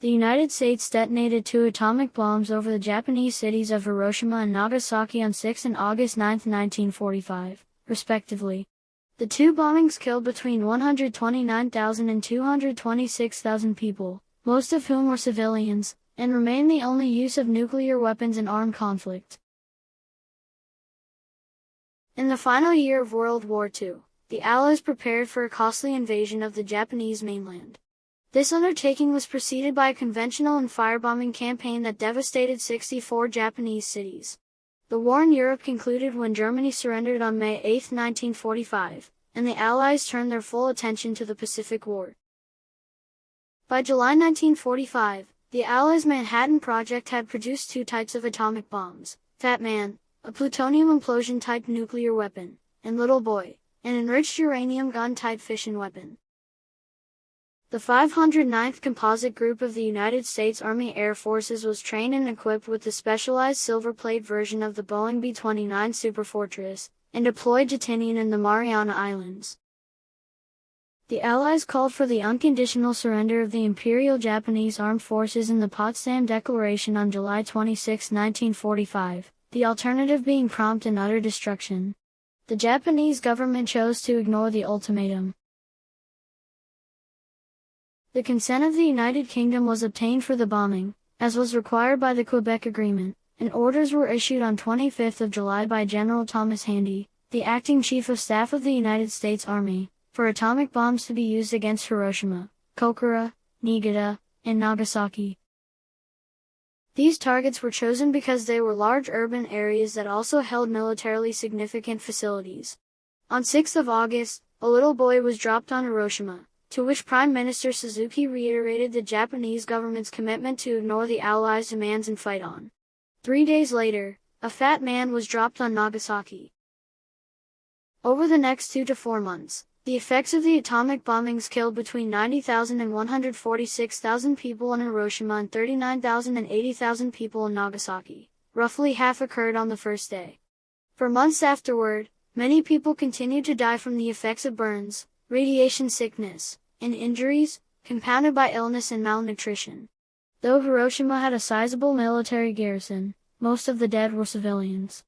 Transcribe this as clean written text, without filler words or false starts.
The United States detonated 2 atomic bombs over the Japanese cities of Hiroshima and Nagasaki on 6 and August 9, 1945, respectively. The 2 bombings killed between 129,000 and 226,000 people, most of whom were civilians, and remain the only use of nuclear weapons in armed conflict. In the final year of World War II, the Allies prepared for a costly invasion of the Japanese mainland. This undertaking was preceded by a conventional and firebombing campaign that devastated 64 Japanese cities. The war in Europe concluded when Germany surrendered on May 8, 1945, and the Allies turned their full attention to the Pacific War. By July 1945, the Allies' Manhattan Project had produced 2 types of atomic bombs: Fat Man, a plutonium implosion-type nuclear weapon, and Little Boy, an enriched uranium gun-type fission weapon. The 509th Composite Group of the United States Army Air Forces was trained and equipped with the specialized silver-plate version of the Boeing B-29 Superfortress, and deployed to Tinian in the Mariana Islands. The Allies called for the unconditional surrender of the Imperial Japanese Armed Forces in the Potsdam Declaration on July 26, 1945, the alternative being prompt and utter destruction. The Japanese government chose to ignore the ultimatum. The consent of the United Kingdom was obtained for the bombing, as was required by the Quebec Agreement, and orders were issued on 25 July by General Thomas Handy, the acting Chief of Staff of the United States Army, for atomic bombs to be used against Hiroshima, Kokura, Niigata, and Nagasaki. These targets were chosen because they were large urban areas that also held militarily significant facilities. On 6 August, a little boy was dropped on Hiroshima, to which Prime Minister Suzuki reiterated the Japanese government's commitment to ignore the Allies' demands and fight on. 3 days later, a fat man was dropped on Nagasaki. Over the next 2 to 4 months, the effects of the atomic bombings killed between 90,000 and 146,000 people in Hiroshima and 39,000 and 80,000 people in Nagasaki. Roughly half occurred on the first day. For months afterward, many people continued to die from the effects of burns, radiation sickness, and injuries, compounded by illness and malnutrition. Though Hiroshima had a sizable military garrison, most of the dead were civilians.